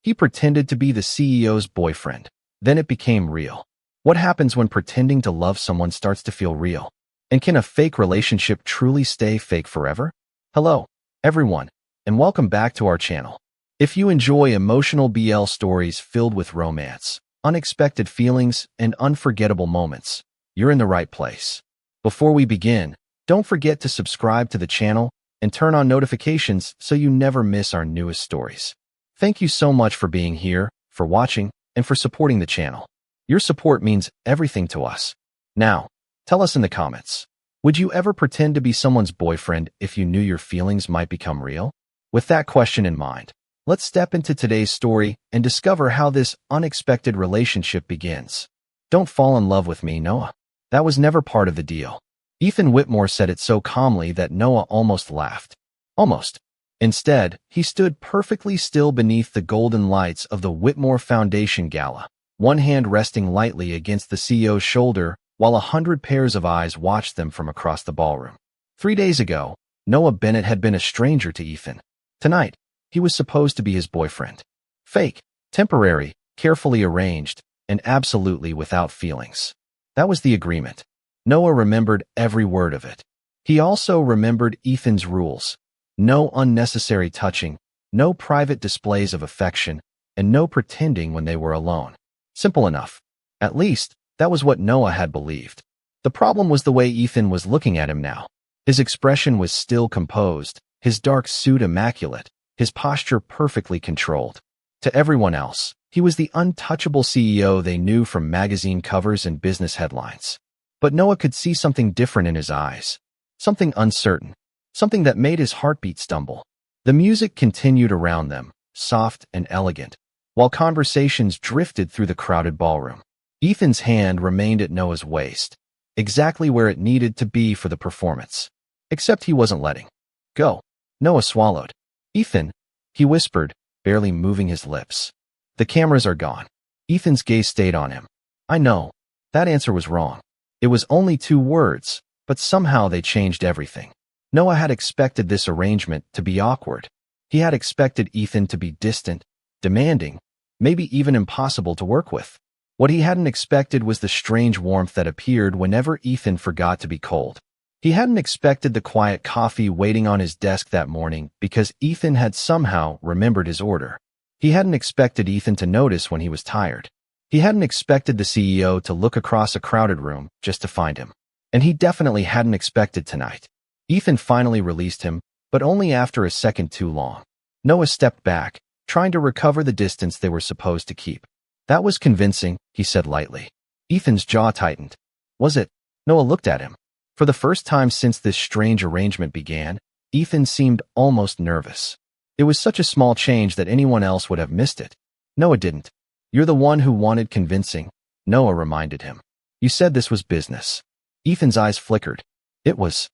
He pretended to be the CEO's boyfriend. Then it became real. What happens when pretending to love someone starts to feel real? And can a fake relationship truly stay fake forever? Hello, everyone, and welcome back to our channel. If you enjoy emotional BL stories filled with romance, unexpected feelings, and unforgettable moments, you're in the right place. Before we begin, don't forget to subscribe to the channel and turn on notifications so you never miss our newest stories. Thank you so much for being here, for watching, and for supporting the channel. Your support means everything to us. Now, tell us in the comments, would you ever pretend to be someone's boyfriend if you knew your feelings might become real? With that question in mind, let's step into today's story and discover how this unexpected relationship begins. Don't fall in love with me, Noah. That was never part of the deal. Ethan Whitmore said it so calmly that Noah almost laughed. Almost. Instead, he stood perfectly still beneath the golden lights of the Whitmore Foundation gala, one hand resting lightly against the CEO's shoulder while 100 pairs of eyes watched them from across the ballroom. 3 days ago, Noah Bennett had been a stranger to Ethan. Tonight, he was supposed to be his boyfriend. Fake, temporary, carefully arranged, and absolutely without feelings. That was the agreement. Noah remembered every word of it. He also remembered Ethan's rules. No unnecessary touching, no private displays of affection, and no pretending when they were alone. Simple enough. At least, that was what Noah had believed. The problem was the way Ethan was looking at him now. His expression was still composed, his dark suit immaculate, his posture perfectly controlled. To everyone else, he was the untouchable CEO they knew from magazine covers and business headlines. But Noah could see something different in his eyes. Something uncertain. Something that made his heartbeat stumble. The music continued around them, soft and elegant, while conversations drifted through the crowded ballroom. Ethan's hand remained at Noah's waist, exactly where it needed to be for the performance. Except he wasn't letting go. Noah swallowed. Ethan, he whispered, barely moving his lips. The cameras are gone. Ethan's gaze stayed on him. I know. That answer was wrong. It was only 2 words, but somehow they changed everything. Noah had expected this arrangement to be awkward. He had expected Ethan to be distant, demanding, maybe even impossible to work with. What he hadn't expected was the strange warmth that appeared whenever Ethan forgot to be cold. He hadn't expected the quiet coffee waiting on his desk that morning because Ethan had somehow remembered his order. He hadn't expected Ethan to notice when he was tired. He hadn't expected the CEO to look across a crowded room just to find him. And he definitely hadn't expected tonight. Ethan finally released him, but only after a second too long. Noah stepped back, trying to recover the distance they were supposed to keep. That was convincing, he said lightly. Ethan's jaw tightened. Was it? Noah looked at him. For the first time since this strange arrangement began, Ethan seemed almost nervous. It was such a small change that anyone else would have missed it. Noah didn't. You're the one who wanted convincing, Noah reminded him. You said this was business. Ethan's eyes flickered. It was.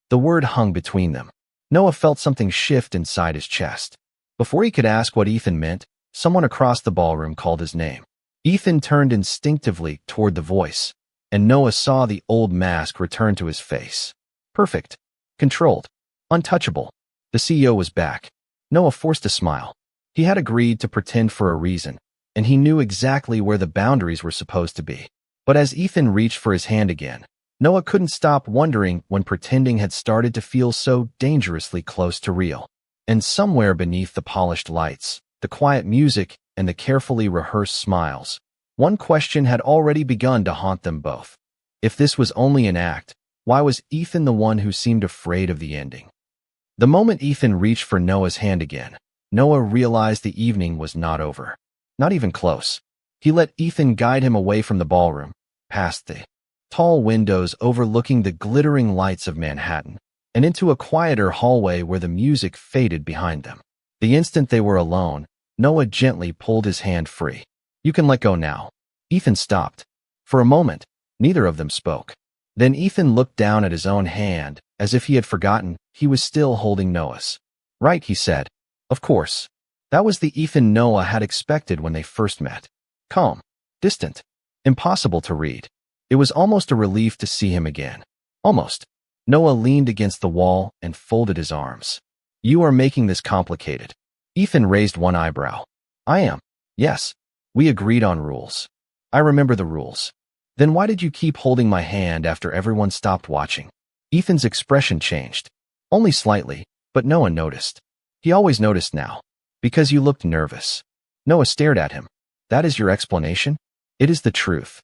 The word hung between them. Noah felt something shift inside his chest. Before he could ask what Ethan meant, someone across the ballroom called his name. Ethan turned instinctively toward the voice, and Noah saw the old mask return to his face. Perfect. Controlled. Untouchable. The CEO was back. Noah forced a smile. He had agreed to pretend for a reason, and he knew exactly where the boundaries were supposed to be. But as Ethan reached for his hand again, Noah couldn't stop wondering when pretending had started to feel so dangerously close to real. And somewhere beneath the polished lights, the quiet music, and the carefully rehearsed smiles, one question had already begun to haunt them both. If this was only an act, why was Ethan the one who seemed afraid of the ending? The moment Ethan reached for Noah's hand again, Noah realized the evening was not over. Not even close. He let Ethan guide him away from the ballroom, past the tall windows overlooking the glittering lights of Manhattan, and into a quieter hallway where the music faded behind them. The instant they were alone, Noah gently pulled his hand free. You can let go now. Ethan stopped. For a moment, neither of them spoke. Then Ethan looked down at his own hand, as if he had forgotten he was still holding Noah's. Right, he said. Of course. That was the Ethan Noah had expected when they first met. Calm. Distant. Impossible to read. It was almost a relief to see him again. Almost. Noah leaned against the wall and folded his arms. You are making this complicated. Ethan raised one eyebrow. I am. Yes. We agreed on rules. I remember the rules. Then why did you keep holding my hand after everyone stopped watching? Ethan's expression changed. Only slightly, but no one noticed. He always noticed now. Because you looked nervous. Noah stared at him. That is your explanation? It is the truth.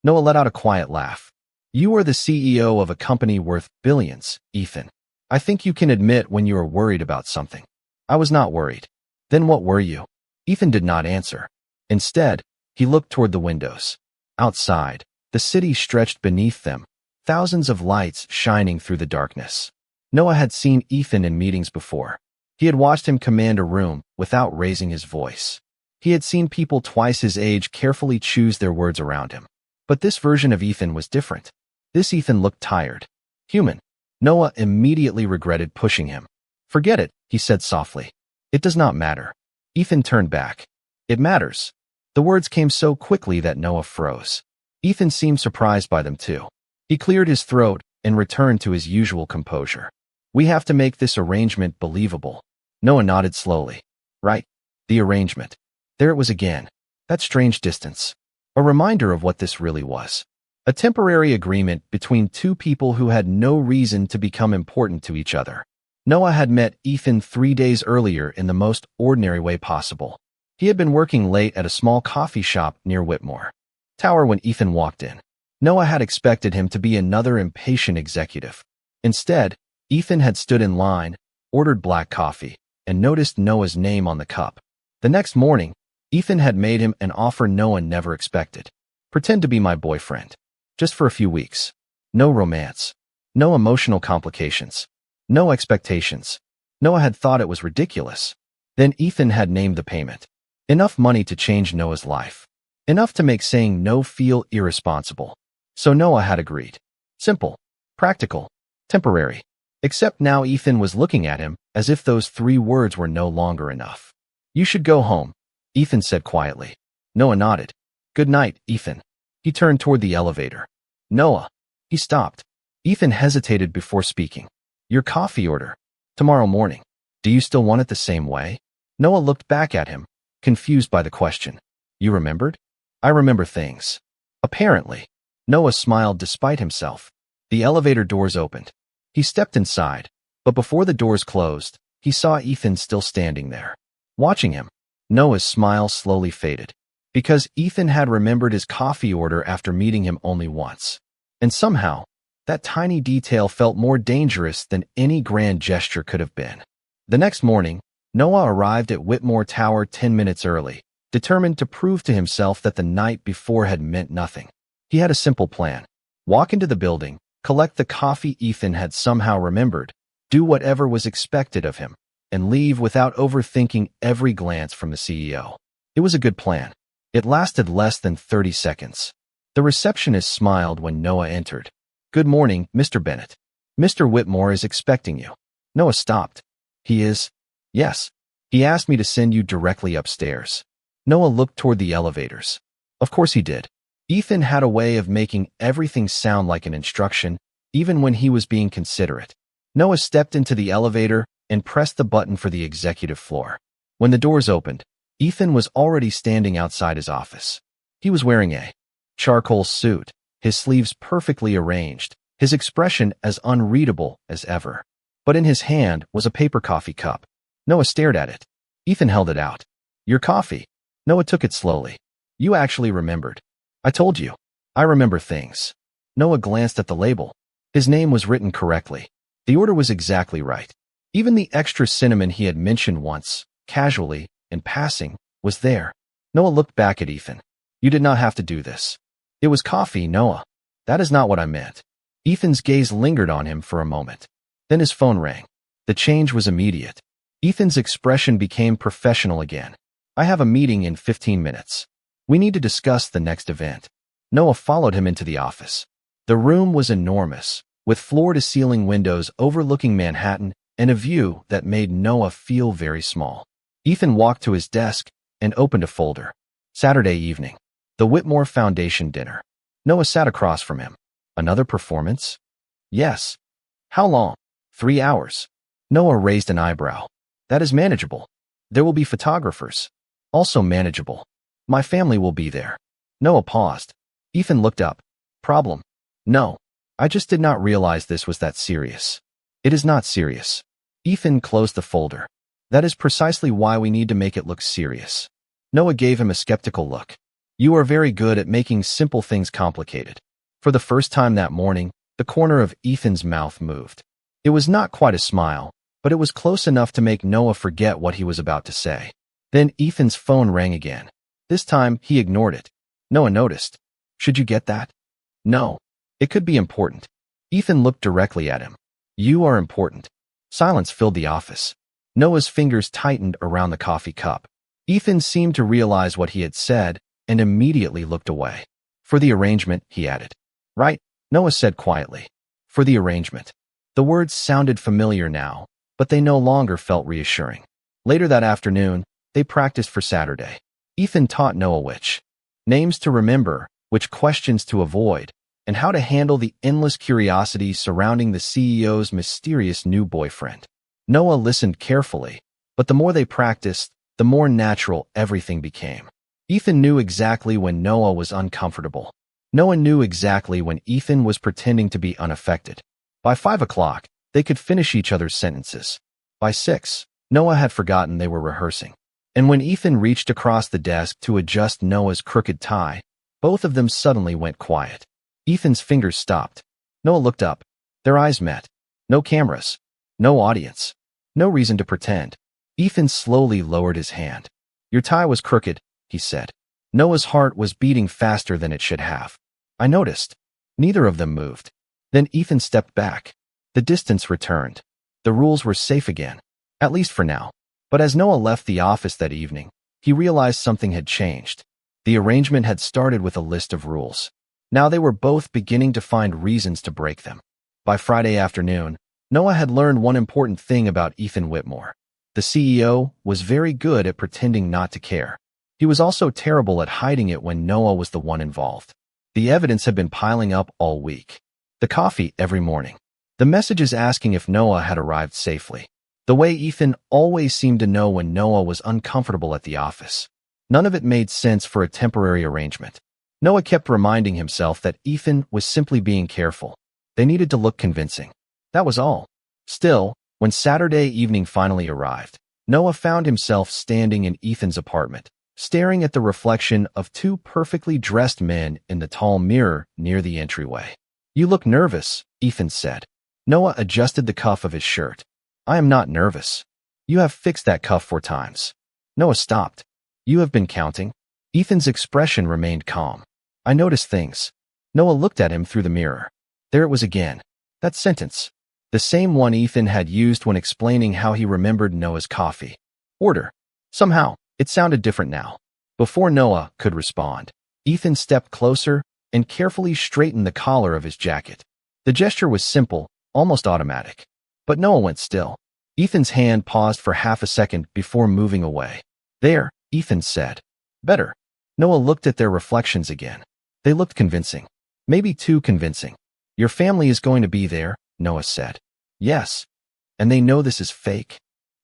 Noah let out a quiet laugh. You are the CEO of a company worth billions, Ethan. I think you can admit when you are worried about something. I was not worried. Then what were you? Ethan did not answer. Instead, he looked toward the windows. Outside, the city stretched beneath them, thousands of lights shining through the darkness. Noah had seen Ethan in meetings before. He had watched him command a room without raising his voice. He had seen people twice his age carefully choose their words around him. But this version of Ethan was different. This Ethan looked tired. Human. Noah immediately regretted pushing him. Forget it, he said softly. It does not matter. Ethan turned back. It matters. The words came so quickly that Noah froze. Ethan seemed surprised by them too. He cleared his throat and returned to his usual composure. We have to make this arrangement believable. Noah nodded slowly. Right. The arrangement. There it was again. That strange distance. A reminder of what this really was. A temporary agreement between two people who had no reason to become important to each other. Noah had met Ethan 3 days earlier in the most ordinary way possible. He had been working late at a small coffee shop near Whitmore Tower when Ethan walked in. Noah had expected him to be another impatient executive. Instead, Ethan had stood in line, ordered black coffee, and noticed Noah's name on the cup. The next morning, Ethan had made him an offer Noah never expected. Pretend to be my boyfriend. Just for a few weeks. No romance. No emotional complications. No expectations. Noah had thought it was ridiculous. Then Ethan had named the payment. Enough money to change Noah's life. Enough to make saying no feel irresponsible. So Noah had agreed. Simple. Practical. Temporary. Except now Ethan was looking at him as if those 3 words were no longer enough. You should go home, Ethan said quietly. Noah nodded. Good night, Ethan. He turned toward the elevator. Noah. He stopped. Ethan hesitated before speaking. Your coffee order. Tomorrow morning. Do you still want it the same way? Noah looked back at him, confused by the question. You remembered? I remember things. Apparently. Noah smiled despite himself. The elevator doors opened. He stepped inside, but before the doors closed, he saw Ethan still standing there. Watching him, Noah's smile slowly faded. Because Ethan had remembered his coffee order after meeting him only once. And somehow, that tiny detail felt more dangerous than any grand gesture could have been. The next morning, Noah arrived at Whitmore Tower 10 minutes early, determined to prove to himself that the night before had meant nothing. He had a simple plan. Walk into the building, collect the coffee Ethan had somehow remembered, do whatever was expected of him, and leave without overthinking every glance from the CEO. It was a good plan. It lasted less than 30 seconds. The receptionist smiled when Noah entered. Good morning, Mr. Bennett. Mr. Whitmore is expecting you. Noah stopped. He is? Yes. He asked me to send you directly upstairs. Noah looked toward the elevators. Of course he did. Ethan had a way of making everything sound like an instruction, even when he was being considerate. Noah stepped into the elevator and pressed the button for the executive floor. When the doors opened, Ethan was already standing outside his office. He was wearing a charcoal suit, his sleeves perfectly arranged, his expression as unreadable as ever. But in his hand was a paper coffee cup. Noah stared at it. Ethan held it out. Your coffee. Noah took it slowly. You actually remembered. I told you. I remember things. Noah glanced at the label. His name was written correctly. The order was exactly right. Even the extra cinnamon he had mentioned once, casually, in passing, was there. Noah looked back at Ethan. You did not have to do this. It was coffee, Noah. That is not what I meant. Ethan's gaze lingered on him for a moment. Then his phone rang. The change was immediate. Ethan's expression became professional again. I have a meeting in 15 minutes. We need to discuss the next event. Noah followed him into the office. The room was enormous, with floor-to-ceiling windows overlooking Manhattan and a view that made Noah feel very small. Ethan walked to his desk and opened a folder. Saturday evening. The Whitmore Foundation dinner. Noah sat across from him. Another performance? Yes. How long? 3 hours. Noah raised an eyebrow. That is manageable. There will be photographers. Also manageable. My family will be there. Noah paused. Ethan looked up. Problem? No. I just did not realize this was that serious. It is not serious. Ethan closed the folder. That is precisely why we need to make it look serious. Noah gave him a skeptical look. You are very good at making simple things complicated. For the first time that morning, the corner of Ethan's mouth moved. It was not quite a smile, but it was close enough to make Noah forget what he was about to say. Then Ethan's phone rang again. This time, he ignored it. Noah noticed. Should you get that? No. It could be important. Ethan looked directly at him. You are important. Silence filled the office. Noah's fingers tightened around the coffee cup. Ethan seemed to realize what he had said and immediately looked away. For the arrangement, he added. Right, Noah said quietly. For the arrangement. The words sounded familiar now, but they no longer felt reassuring. Later that afternoon, they practiced for Saturday. Ethan taught Noah which names to remember, which questions to avoid, and how to handle the endless curiosity surrounding the CEO's mysterious new boyfriend. Noah listened carefully, but the more they practiced, the more natural everything became. Ethan knew exactly when Noah was uncomfortable. Noah knew exactly when Ethan was pretending to be unaffected. By 5 o'clock, they could finish each other's sentences. By 6, Noah had forgotten they were rehearsing. And when Ethan reached across the desk to adjust Noah's crooked tie, both of them suddenly went quiet. Ethan's fingers stopped. Noah looked up. Their eyes met. No cameras. No audience. No reason to pretend. Ethan slowly lowered his hand. Your tie was crooked, he said. Noah's heart was beating faster than it should have. I noticed. Neither of them moved. Then Ethan stepped back. The distance returned. The rules were safe again, at least for now. But as Noah left the office that evening, he realized something had changed. The arrangement had started with a list of rules. Now they were both beginning to find reasons to break them. By Friday afternoon, Noah had learned one important thing about Ethan Whitmore. The CEO was very good at pretending not to care. He was also terrible at hiding it when Noah was the one involved. The evidence had been piling up all week. The coffee every morning. The messages asking if Noah had arrived safely. The way Ethan always seemed to know when Noah was uncomfortable at the office. None of it made sense for a temporary arrangement. Noah kept reminding himself that Ethan was simply being careful. They needed to look convincing. That was all. Still, when Saturday evening finally arrived, Noah found himself standing in Ethan's apartment, staring at the reflection of two perfectly dressed men in the tall mirror near the entryway. You look nervous, Ethan said. Noah adjusted the cuff of his shirt. I am not nervous. You have fixed that cuff 4 times. Noah stopped. You have been counting? Ethan's expression remained calm. I noticed things. Noah looked at him through the mirror. There it was again. That sentence. The same one Ethan had used when explaining how he remembered Noah's coffee order. Somehow, it sounded different now. Before Noah could respond, Ethan stepped closer and carefully straightened the collar of his jacket. The gesture was simple, almost automatic. But Noah went still. Ethan's hand paused for half a second before moving away. There, Ethan said. Better. Noah looked at their reflections again. They looked convincing. Maybe too convincing. Your family is going to be there, Noah said. Yes. And they know this is fake?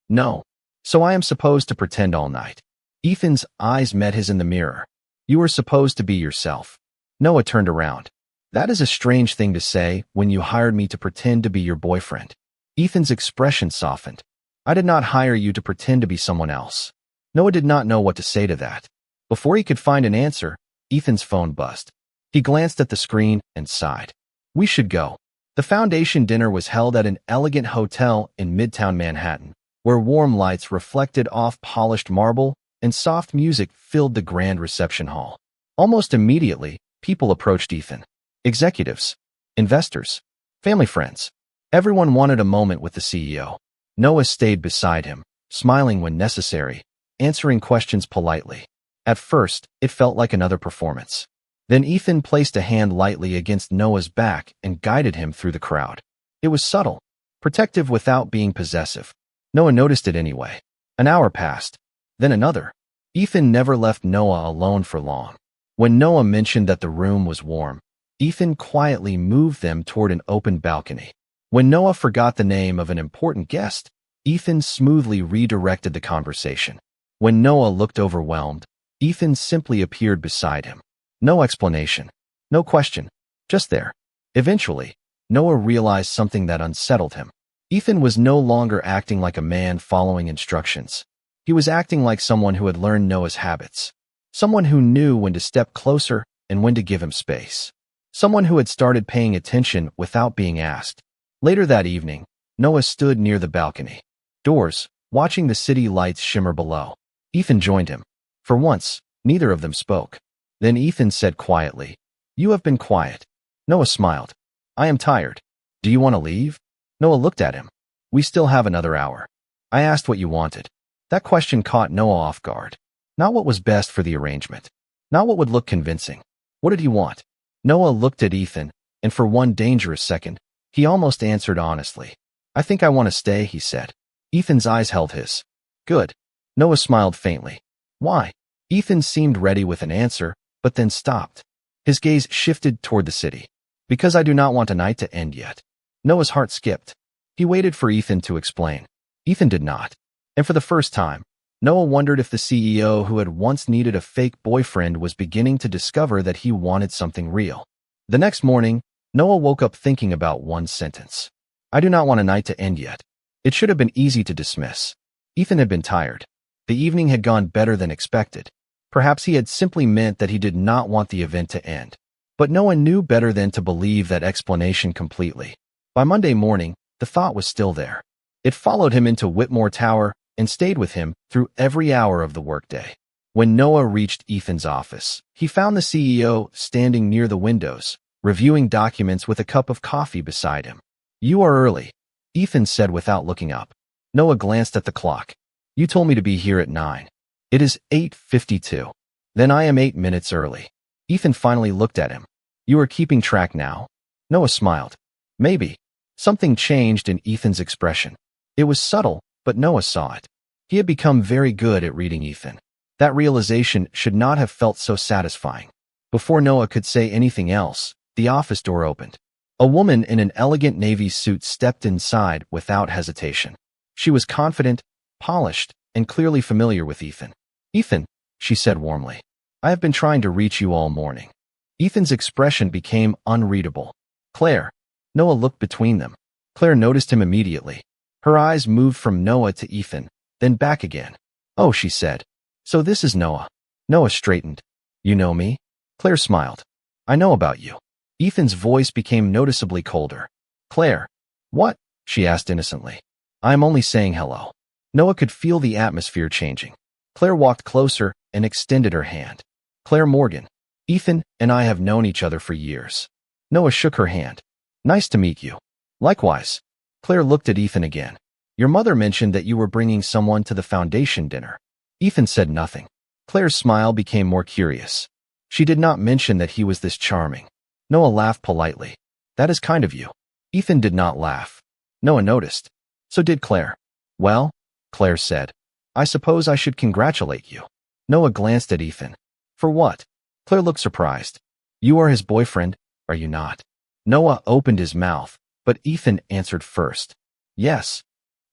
No. So I am supposed to pretend all night. Ethan's eyes met his in the mirror. You are supposed to be yourself. Noah turned around. That is a strange thing to say when you hired me to pretend to be your boyfriend. Ethan's expression softened. I did not hire you to pretend to be someone else. Noah did not know what to say to that. Before he could find an answer, Ethan's phone buzzed. He glanced at the screen and sighed. We should go. The foundation dinner was held at an elegant hotel in Midtown Manhattan, where warm lights reflected off polished marble and soft music filled the grand reception hall. Almost immediately, people approached Ethan. Executives, investors, family friends. Everyone wanted a moment with the CEO. Noah stayed beside him, smiling when necessary, answering questions politely. At first, it felt like another performance. Then Ethan placed a hand lightly against Noah's back and guided him through the crowd. It was subtle, protective without being possessive. Noah noticed it anyway. An hour passed, then another. Ethan never left Noah alone for long. When Noah mentioned that the room was warm, Ethan quietly moved them toward an open balcony. When Noah forgot the name of an important guest, Ethan smoothly redirected the conversation. When Noah looked overwhelmed, Ethan simply appeared beside him. No explanation. No question. Just there. Eventually, Noah realized something that unsettled him. Ethan was no longer acting like a man following instructions. He was acting like someone who had learned Noah's habits. Someone who knew when to step closer and when to give him space. Someone who had started paying attention without being asked. Later that evening, Noah stood near the balcony doors, watching the city lights shimmer below. Ethan joined him. For once, neither of them spoke. Then Ethan said quietly, "You have been quiet." Noah smiled. "I am tired. Do you want to leave?" Noah looked at him. "We still have another hour." "I asked what you wanted." That question caught Noah off guard. Not what was best for the arrangement. Not what would look convincing. What did he want? Noah looked at Ethan, and for one dangerous second, he almost answered honestly. "I think I want to stay," he said. Ethan's eyes held his. "Good." Noah smiled faintly. "Why?" Ethan seemed ready with an answer, but then stopped. His gaze shifted toward the city. "Because I do not want tonight to end yet." Noah's heart skipped. He waited for Ethan to explain. Ethan did not. And for the first time, Noah wondered if the CEO who had once needed a fake boyfriend was beginning to discover that he wanted something real. The next morning, Noah woke up thinking about one sentence. "I do not want a night to end yet." It should have been easy to dismiss. Ethan had been tired. The evening had gone better than expected. Perhaps he had simply meant that he did not want the event to end. But Noah knew better than to believe that explanation completely. By Monday morning, the thought was still there. It followed him into Whitmore Tower and stayed with him through every hour of the workday. When Noah reached Ethan's office, he found the CEO standing near the windows, reviewing documents with a cup of coffee beside him. "You are early," Ethan said without looking up. Noah glanced at the clock. "You told me to be here at 9. It is 8:52. Then I am 8 minutes early." Ethan finally looked at him. "You are keeping track now?" Noah smiled. "Maybe." Something changed in Ethan's expression. It was subtle, but Noah saw it. He had become very good at reading Ethan. That realization should not have felt so satisfying. Before Noah could say anything else, the office door opened. A woman in an elegant navy suit stepped inside without hesitation. She was confident, polished, and clearly familiar with Ethan. "Ethan," she said warmly, "I have been trying to reach you all morning." Ethan's expression became unreadable. "Clare." Noah looked between them. Clare noticed him immediately. Her eyes moved from Noah to Ethan, then back again. "Oh," she said. "So this is Noah." Noah straightened. "You know me?" Clare smiled. "I know about you." Ethan's voice became noticeably colder. "Clare." "What?" she asked innocently. "I am only saying hello." Noah could feel the atmosphere changing. Clare walked closer and extended her hand. "Clare Morgan. Ethan and I have known each other for years." Noah shook her hand. "Nice to meet you." "Likewise." Clare looked at Ethan again. "Your mother mentioned that you were bringing someone to the foundation dinner." Ethan said nothing. Claire's smile became more curious. She did not mention that he was this charming. Noah laughed politely. "That is kind of you." Ethan did not laugh. Noah noticed. So did Clare. "Well," Clare said, "I suppose I should congratulate you." Noah glanced at Ethan. "For what?" Clare looked surprised. "You are his boyfriend, are you not?" Noah opened his mouth, but Ethan answered first. "Yes."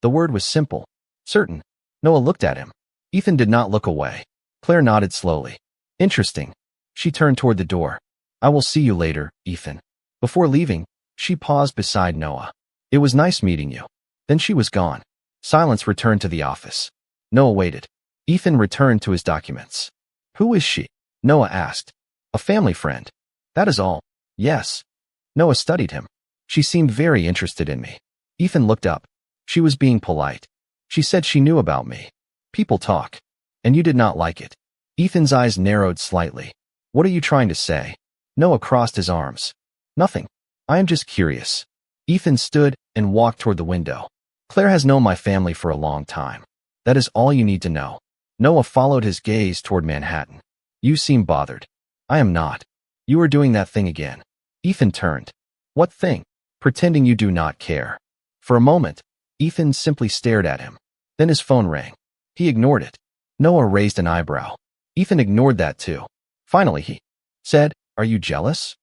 The word was simple. Certain. Noah looked at him. Ethan did not look away. Clare nodded slowly. "Interesting." She turned toward the door. "I will see you later, Ethan." Before leaving, she paused beside Noah. "It was nice meeting you." Then she was gone. Silence returned to the office. Noah waited. Ethan returned to his documents. "Who is she?" Noah asked. "A family friend." "That is all." "Yes." Noah studied him. "She seemed very interested in me." Ethan looked up. She was being polite. "She said she knew about me." "People talk." "And you did not like it." Ethan's eyes narrowed slightly. "What are you trying to say?" Noah crossed his arms. "Nothing. I am just curious." Ethan stood and walked toward the window. "Clare has known my family for a long time. That is all you need to know." Noah followed his gaze toward Manhattan. "You seem bothered." "I am not." "You are doing that thing again." Ethan turned. "What thing?" "Pretending you do not care." For a moment, Ethan simply stared at him. Then his phone rang. He ignored it. Noah raised an eyebrow. Ethan ignored that too. Finally he said, "Are you jealous?"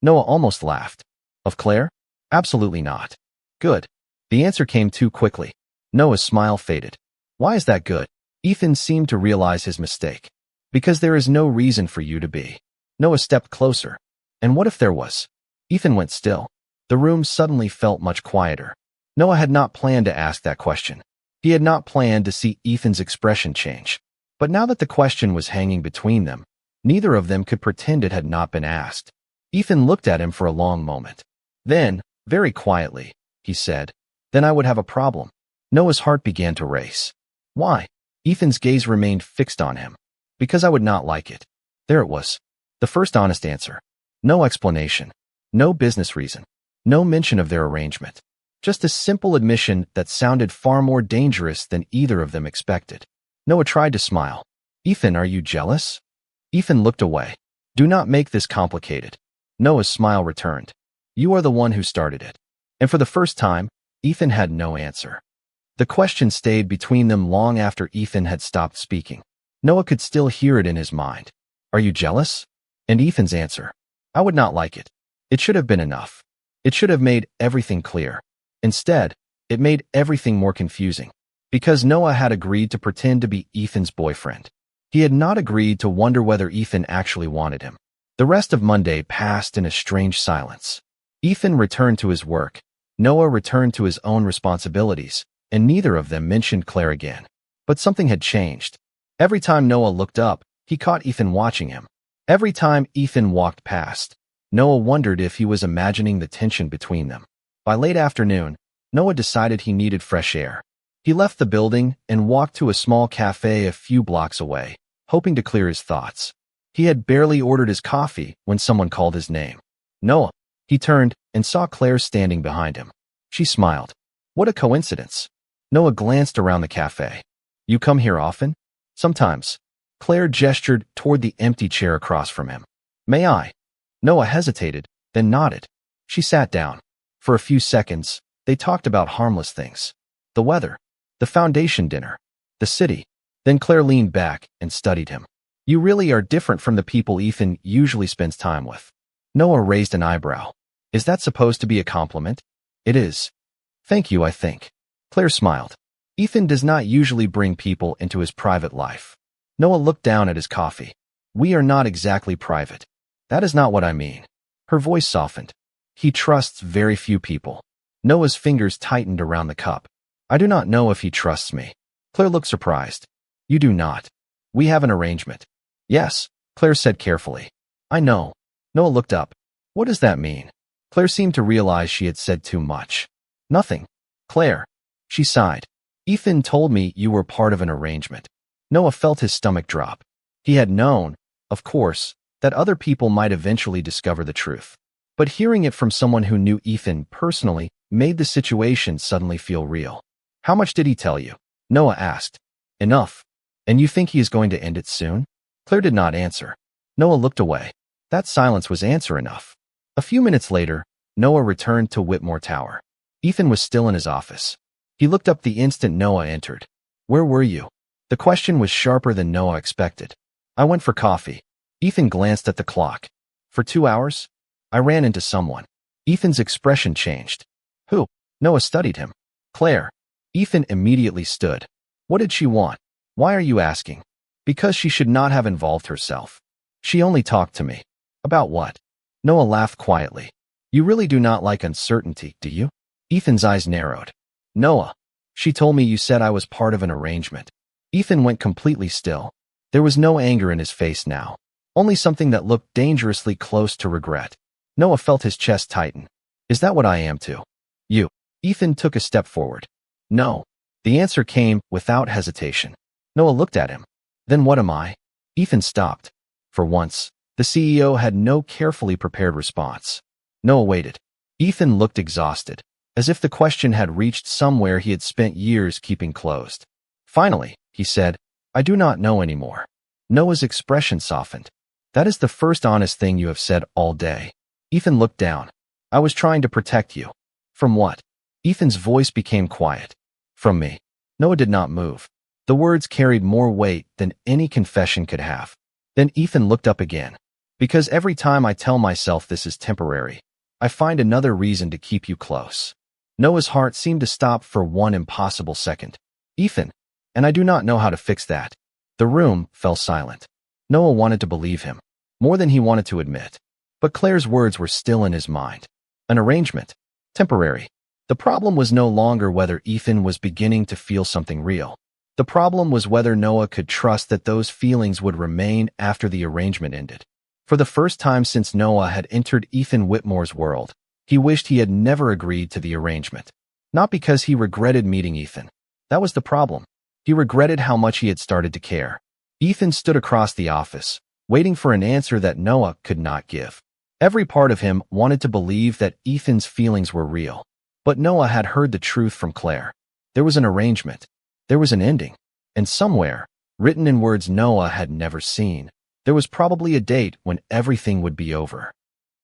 Noah almost laughed. "Of Clare?" "Absolutely not." "Good." The answer came too quickly. Noah's smile faded. "Why is that good?" Ethan seemed to realize his mistake. Because there is no reason for you to be. Noah stepped closer. And what if there was? Ethan went still. The room suddenly felt much quieter. Noah had not planned to ask that question. He had not planned to see Ethan's expression change. But now that the question was hanging between them, neither of them could pretend it had not been asked. Ethan looked at him for a long moment. Then, very quietly, he said, "Then I would have a problem." Noah's heart began to race. Why? Ethan's gaze remained fixed on him. Because I would not like it. There it was. The first honest answer. No explanation. No business reason. No mention of their arrangement. Just a simple admission that sounded far more dangerous than either of them expected. Noah tried to smile. "Ethan, are you jealous?" Ethan looked away. "Do not make this complicated." Noah's smile returned. "You are the one who started it." And for the first time, Ethan had no answer. The question stayed between them long after Ethan had stopped speaking. Noah could still hear it in his mind. "Are you jealous?" And Ethan's answer. "I would not like it." It should have been enough. It should have made everything clear. Instead, it made everything more confusing. Because Noah had agreed to pretend to be Ethan's boyfriend. He had not agreed to wonder whether Ethan actually wanted him. The rest of Monday passed in a strange silence. Ethan returned to his work. Noah returned to his own responsibilities, and neither of them mentioned Clare again. But something had changed. Every time Noah looked up, he caught Ethan watching him. Every time Ethan walked past, Noah wondered if he was imagining the tension between them. By late afternoon, Noah decided he needed fresh air. He left the building and walked to a small cafe a few blocks away, hoping to clear his thoughts. He had barely ordered his coffee when someone called his name. "Noah." He turned and saw Clare standing behind him. She smiled. What a coincidence. Noah glanced around the cafe. "You come here often?" "Sometimes." Clare gestured toward the empty chair across from him. "May I?" Noah hesitated, then nodded. She sat down. For a few seconds, they talked about harmless things. The weather. The foundation dinner. The city. Then Clare leaned back and studied him. "You really are different from the people Ethan usually spends time with." Noah raised an eyebrow. "Is that supposed to be a compliment?" "It is." "Thank you, I think." Clare smiled. "Ethan does not usually bring people into his private life." Noah looked down at his coffee. "We are not exactly private." "That is not what I mean." Her voice softened. "He trusts very few people." Noah's fingers tightened around the cup. "I do not know if he trusts me." Clare looked surprised. "You do not." "We have an arrangement." "Yes," Clare said carefully. "I know." Noah looked up. "What does that mean?" Clare seemed to realize she had said too much. "Nothing." "Clare." She sighed. "Ethan told me you were part of an arrangement." Noah felt his stomach drop. He had known, of course, that other people might eventually discover the truth. But hearing it from someone who knew Ethan personally made the situation suddenly feel real. "How much did he tell you?" Noah asked. "Enough." "And you think he is going to end it soon?" Clare did not answer. Noah looked away. That silence was answer enough. A few minutes later, Noah returned to Whitmore Tower. Ethan was still in his office. He looked up the instant Noah entered. "Where were you?" The question was sharper than Noah expected. "I went for coffee." Ethan glanced at the clock. "For 2 hours?" "I ran into someone." Ethan's expression changed. "Who?" Noah studied him. "Clare." Ethan immediately stood. "What did she want?" "Why are you asking?" "Because she should not have involved herself. She only talked to me." "About what?" Noah laughed quietly. "You really do not like uncertainty, do you?" Ethan's eyes narrowed. "Noah." "She told me you said I was part of an arrangement." Ethan went completely still. There was no anger in his face now. Only something that looked dangerously close to regret. Noah felt his chest tighten. "Is that what I am too?" "You." Ethan took a step forward. "No." The answer came without hesitation. Noah looked at him. "Then what am I?" Ethan stopped. For once, the CEO had no carefully prepared response. Noah waited. Ethan looked exhausted, as if the question had reached somewhere he had spent years keeping closed. Finally, he said, "I do not know anymore." Noah's expression softened. "That is the first honest thing you have said all day." Ethan looked down. "I was trying to protect you." "From what?" Ethan's voice became quiet. "From me." Noah did not move. The words carried more weight than any confession could have. Then Ethan looked up again. "Because every time I tell myself this is temporary, I find another reason to keep you close." Noah's heart seemed to stop for one impossible second. "Ethan." and I do not know how to fix that. The room fell silent. Noah wanted to believe him, more than he wanted to admit. But Claire's words were still in his mind. An arrangement. Temporary. The problem was no longer whether Ethan was beginning to feel something real. The problem was whether Noah could trust that those feelings would remain after the arrangement ended. For the first time since Noah had entered Ethan Whitmore's world, he wished he had never agreed to the arrangement. Not because he regretted meeting Ethan. That was the problem. He regretted how much he had started to care. Ethan stood across the office, waiting for an answer that Noah could not give. Every part of him wanted to believe that Ethan's feelings were real. But Noah had heard the truth from Clare. There was an arrangement. There was an ending. And somewhere, written in words Noah had never seen, there was probably a date when everything would be over.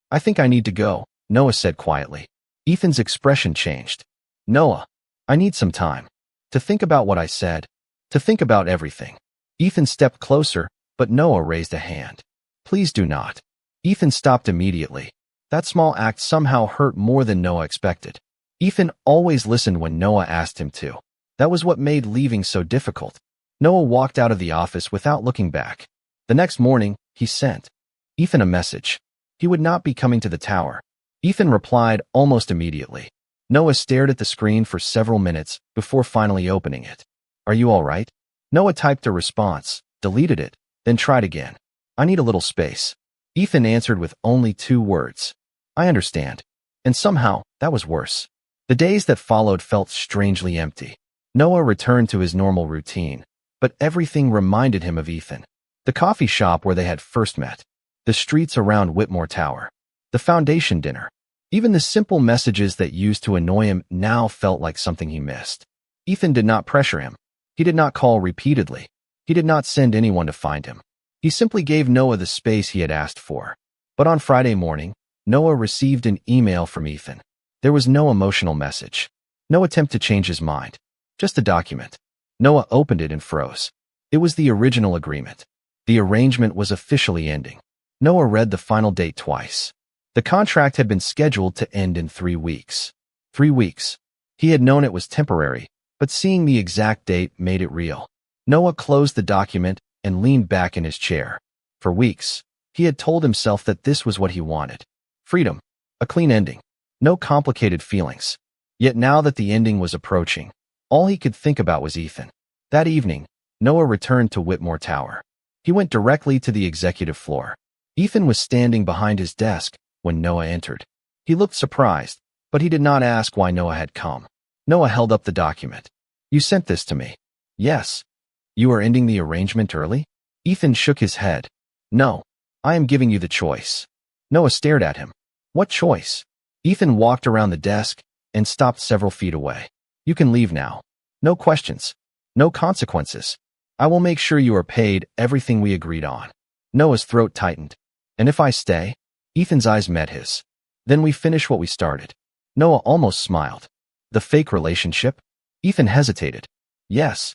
I think I need to go, Noah said quietly. Ethan's expression changed. Noah, I need some time. To think about what I said. To think about everything. Ethan stepped closer, but Noah raised a hand. Please do not. Ethan stopped immediately. That small act somehow hurt more than Noah expected. Ethan always listened when Noah asked him to. That was what made leaving so difficult. Noah walked out of the office without looking back. The next morning, he sent Ethan a message. He would not be coming to the tower. Ethan replied almost immediately. Noah stared at the screen for several minutes before finally opening it. Are you all right? Noah typed a response, deleted it, then tried again. I need a little space. Ethan answered with only 2 words. I understand. And somehow, that was worse. The days that followed felt strangely empty. Noah returned to his normal routine, but everything reminded him of Ethan. The coffee shop where they had first met. The streets around Whitmore Tower. The foundation dinner. Even the simple messages that used to annoy him now felt like something he missed. Ethan did not pressure him. He did not call repeatedly. He did not send anyone to find him. He simply gave Noah the space he had asked for. But on Friday morning, Noah received an email from Ethan. There was no emotional message. No attempt to change his mind. Just a document. Noah opened it and froze. It was the original agreement. The arrangement was officially ending. Noah read the final date twice. The contract had been scheduled to end in 3 weeks. 3 weeks. He had known it was temporary, but seeing the exact date made it real. Noah closed the document and leaned back in his chair. For weeks, he had told himself that this was what he wanted. Freedom. A clean ending. No complicated feelings. Yet now that the ending was approaching, all he could think about was Ethan. That evening, Noah returned to Whitmore Tower. He went directly to the executive floor. Ethan was standing behind his desk when Noah entered. He looked surprised, but he did not ask why Noah had come. Noah held up the document. You sent this to me. Yes. You are ending the arrangement early? Ethan shook his head. No. I am giving you the choice. Noah stared at him. What choice? Ethan walked around the desk and stopped several feet away. You can leave now. No questions. No consequences. I will make sure you are paid everything we agreed on. Noah's throat tightened. And if I stay? Ethan's eyes met his. Then we finish what we started. Noah almost smiled. The fake relationship? Ethan hesitated. Yes.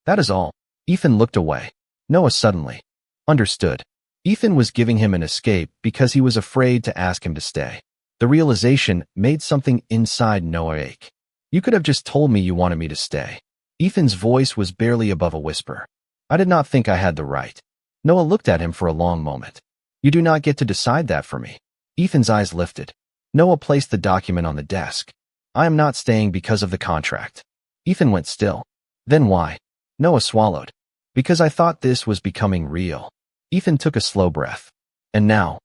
That is all. Ethan looked away. Noah suddenly understood. Ethan was giving him an escape because he was afraid to ask him to stay. The realization made something inside Noah ache. You could have just told me you wanted me to stay. Ethan's voice was barely above a whisper. I did not think I had the right. Noah looked at him for a long moment. You do not get to decide that for me. Ethan's eyes lifted. Noah placed the document on the desk. I am not staying because of the contract. Ethan went still. Then why? Noah swallowed. Because I thought this was becoming real. Ethan took a slow breath. And now?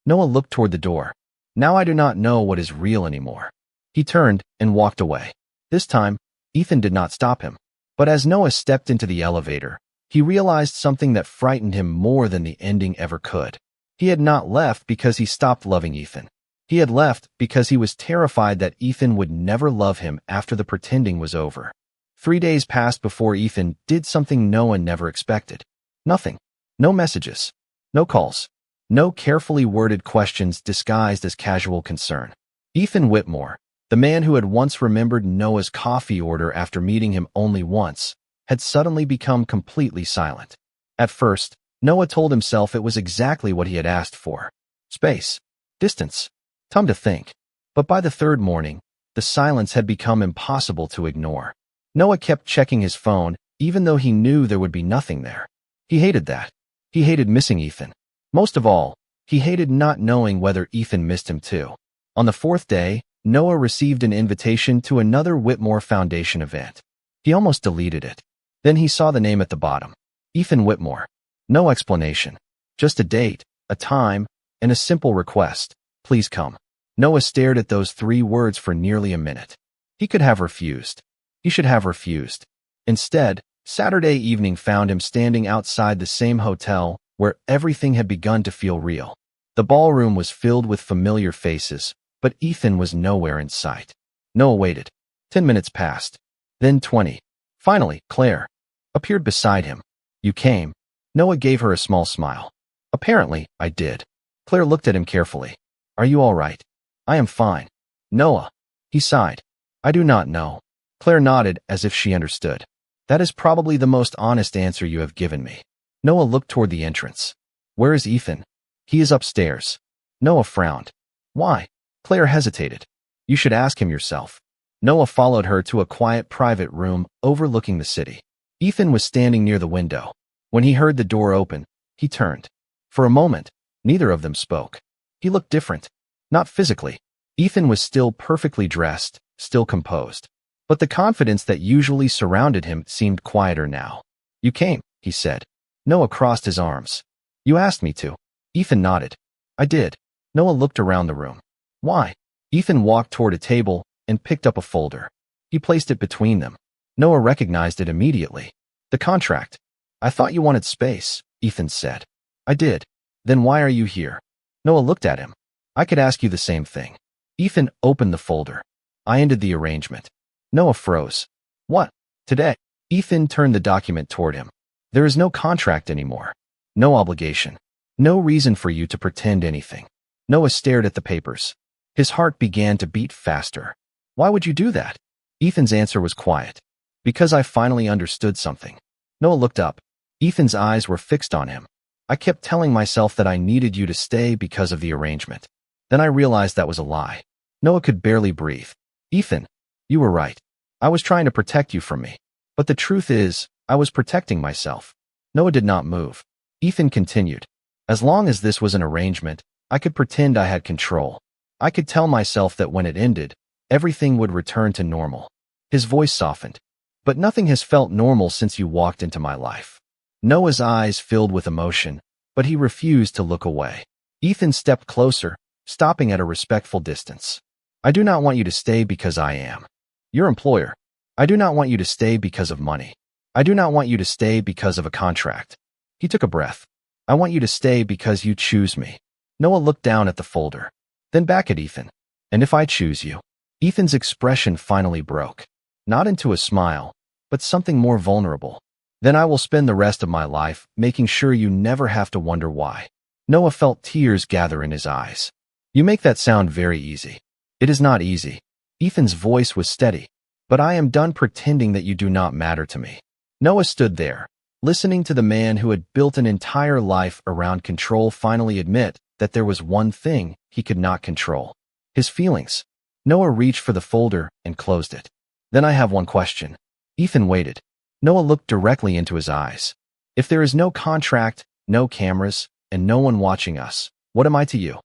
Noah looked toward the door. Now I do not know what is real anymore. He turned and walked away. This time, Ethan did not stop him. But as Noah stepped into the elevator, he realized something that frightened him more than the ending ever could. He had not left because he stopped loving Ethan. He had left because he was terrified that Ethan would never love him after the pretending was over. 3 days passed before Ethan did something Noah never expected. Nothing. No messages. No calls. No carefully worded questions disguised as casual concern. Ethan Whitmore, the man who had once remembered Noah's coffee order after meeting him only once, had suddenly become completely silent. At first, Noah told himself it was exactly what he had asked for. Space. Distance. Time to think. But by the 3rd morning, the silence had become impossible to ignore. Noah kept checking his phone even though he knew there would be nothing there. He hated that. He hated missing Ethan. Most of all, he hated not knowing whether Ethan missed him too. On the fourth day, Noah received an invitation to another Whitmore Foundation event. He almost deleted it. Then he saw the name at the bottom. Ethan Whitmore. No explanation. Just a date, a time, and a simple request. Please come. Noah stared at those 3 words for nearly a minute. He could have refused. He should have refused. Instead, Saturday evening found him standing outside the same hotel where everything had begun to feel real. The ballroom was filled with familiar faces, but Ethan was nowhere in sight. Noah waited. 10 minutes passed. Then 20. Finally, Clare appeared beside him. You came. Noah gave her a small smile. Apparently, I did. Clare looked at him carefully. Are you all right? I am fine. Noah. He sighed. I do not know. Clare nodded as if she understood. That is probably the most honest answer you have given me. Noah looked toward the entrance. Where is Ethan? He is upstairs. Noah frowned. Why? Clare hesitated. You should ask him yourself. Noah followed her to a quiet private room overlooking the city. Ethan was standing near the window. When he heard the door open, he turned. For a moment, neither of them spoke. He looked different. Not physically. Ethan was still perfectly dressed, still composed. But the confidence that usually surrounded him seemed quieter now. You came, he said. Noah crossed his arms. You asked me to. Ethan nodded. I did. Noah looked around the room. Why? Ethan walked toward a table and picked up a folder. He placed it between them. Noah recognized it immediately. The contract. I thought you wanted space, Ethan said. I did. Then why are you here? Noah looked at him. I could ask you the same thing. Ethan opened the folder. I ended the arrangement. Noah froze. What? Today? Ethan turned the document toward him. There is no contract anymore. No obligation. No reason for you to pretend anything. Noah stared at the papers. His heart began to beat faster. Why would you do that? Ethan's answer was quiet. Because I finally understood something. Noah looked up. Ethan's eyes were fixed on him. I kept telling myself that I needed you to stay because of the arrangement. Then I realized that was a lie. Noah could barely breathe. Ethan, you were right. I was trying to protect you from me. But the truth is, I was protecting myself. Noah did not move. Ethan continued. As long as this was an arrangement, I could pretend I had control. I could tell myself that when it ended, everything would return to normal. His voice softened. But nothing has felt normal since you walked into my life. Noah's eyes filled with emotion, but he refused to look away. Ethan stepped closer, stopping at a respectful distance. I do not want you to stay because I am your employer. I do not want you to stay because of money. I do not want you to stay because of a contract. He took a breath. I want you to stay because you choose me. Noah looked down at the folder, then back at Ethan. And if I choose you? Ethan's expression finally broke. Not into a smile, but something more vulnerable. Then I will spend the rest of my life making sure you never have to wonder why. Noah felt tears gather in his eyes. You make that sound very easy. It is not easy. Ethan's voice was steady. But I am done pretending that you do not matter to me. Noah stood there, listening to the man who had built an entire life around control finally admit that there was one thing he could not control. His feelings. Noah reached for the folder and closed it. Then I have one question. Ethan waited. Noah looked directly into his eyes. If there is no contract, no cameras, and no one watching us, what am I to you?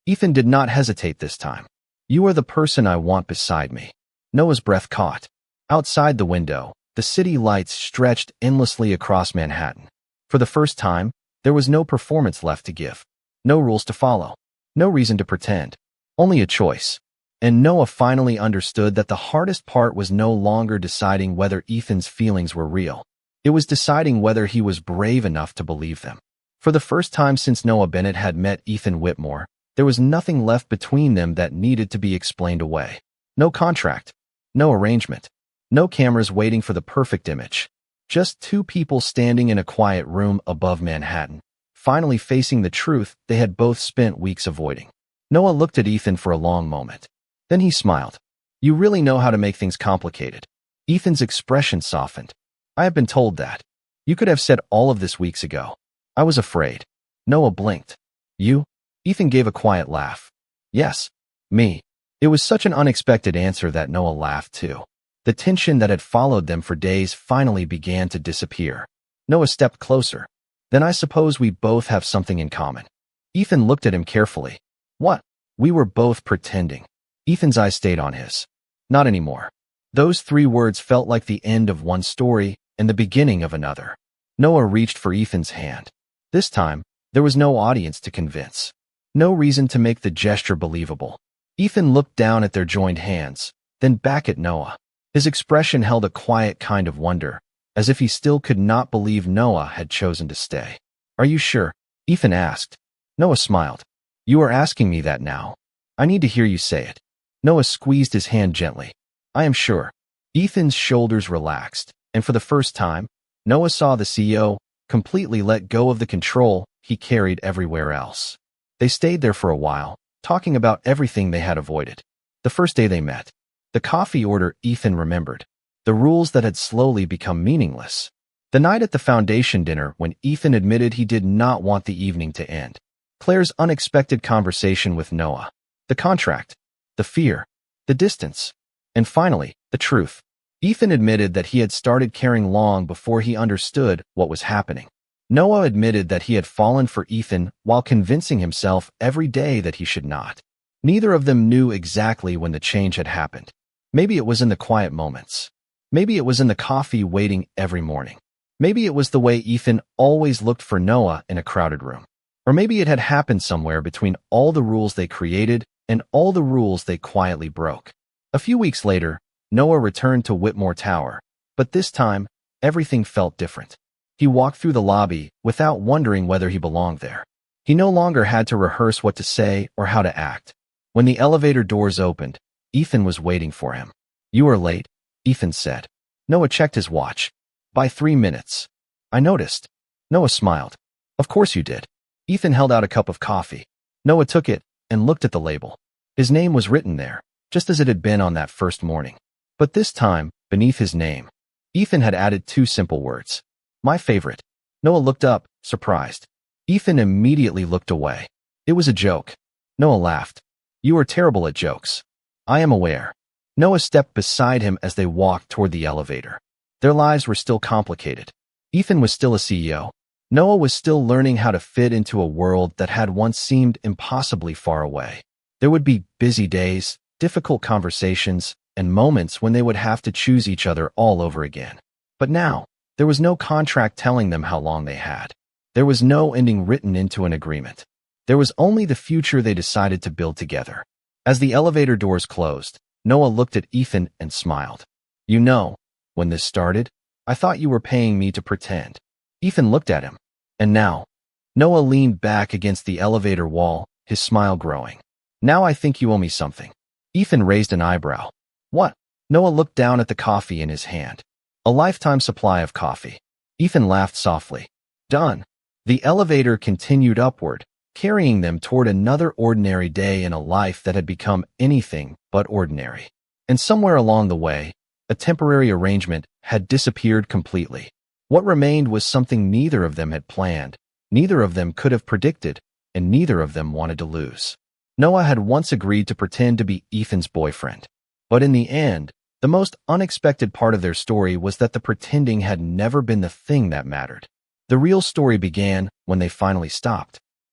Ethan did not hesitate this time. You are the person I want beside me. Noah's breath caught. Outside the window, the city lights stretched endlessly across Manhattan. For the first time, there was no performance left to give. No rules to follow. No reason to pretend. Only a choice. And Noah finally understood that the hardest part was no longer deciding whether Ethan's feelings were real. It was deciding whether he was brave enough to believe them. For the first time since Noah Bennett had met Ethan Whitmore, there was nothing left between them that needed to be explained away. No contract. No arrangement. No cameras waiting for the perfect image. Just two people standing in a quiet room above Manhattan, finally facing the truth they had both spent weeks avoiding. Noah looked at Ethan for a long moment. Then he smiled. You really know how to make things complicated. Ethan's expression softened. I have been told that. You could have said all of this weeks ago. I was afraid. Noah blinked. You? Ethan gave a quiet laugh. Yes. Me. It was such an unexpected answer that Noah laughed too. The tension that had followed them for days finally began to disappear. Noah stepped closer. Then I suppose we both have something in common. Ethan looked at him carefully. What? We were both pretending. Ethan's eyes stayed on his. Not anymore. Those 3 words felt like the end of one story and the beginning of another. Noah reached for Ethan's hand. This time, there was no audience to convince. No reason to make the gesture believable. Ethan looked down at their joined hands, then back at Noah. His expression held a quiet kind of wonder, as if he still could not believe Noah had chosen to stay. Are you sure? Ethan asked. Noah smiled. You are asking me that now. I need to hear you say it. Noah squeezed his hand gently. I am sure. Ethan's shoulders relaxed, and for the first time, Noah saw the CEO completely let go of the control he carried everywhere else. They stayed there for a while, talking about everything they had avoided. The first day they met. The coffee order Ethan remembered. The rules that had slowly become meaningless. The night at the foundation dinner when Ethan admitted he did not want the evening to end. Claire's unexpected conversation with Noah. The contract. The fear. The distance. And finally, the truth. Ethan admitted that he had started caring long before he understood what was happening. Noah admitted that he had fallen for Ethan while convincing himself every day that he should not. Neither of them knew exactly when the change had happened. Maybe it was in the quiet moments. Maybe it was in the coffee waiting every morning. Maybe it was the way Ethan always looked for Noah in a crowded room. Or maybe it had happened somewhere between all the rules they created and all the rules they quietly broke. A few weeks later, Noah returned to Whitmore Tower, but this time, everything felt different. He walked through the lobby without wondering whether he belonged there. He no longer had to rehearse what to say or how to act. When the elevator doors opened, Ethan was waiting for him. You are late, Ethan said. Noah checked his watch. By 3 minutes. I noticed. Noah smiled. Of course you did. Ethan held out a cup of coffee. Noah took it and looked at the label. His name was written there, just as it had been on that first morning. But this time, beneath his name, Ethan had added 2 simple words. My favorite. Noah looked up, surprised. Ethan immediately looked away. It was a joke. Noah laughed. You are terrible at jokes. I am aware. Noah stepped beside him as they walked toward the elevator. Their lives were still complicated. Ethan was still a CEO. Noah was still learning how to fit into a world that had once seemed impossibly far away. There would be busy days, difficult conversations, and moments when they would have to choose each other all over again. But now, there was no contract telling them how long they had. There was no ending written into an agreement. There was only the future they decided to build together. As the elevator doors closed, Noah looked at Ethan and smiled. You know, when this started, I thought you were paying me to pretend. Ethan looked at him. And now, Noah leaned back against the elevator wall, his smile growing. Now I think you owe me something. Ethan raised an eyebrow. What? Noah looked down at the coffee in his hand. A lifetime supply of coffee. Ethan laughed softly. Done. The elevator continued upward, carrying them toward another ordinary day in a life that had become anything but ordinary. And somewhere along the way, a temporary arrangement had disappeared completely. What remained was something neither of them had planned, neither of them could have predicted, and neither of them wanted to lose. Noah had once agreed to pretend to be Ethan's boyfriend. But in the end, the most unexpected part of their story was that the pretending had never been the thing that mattered. The real story began when they finally stopped.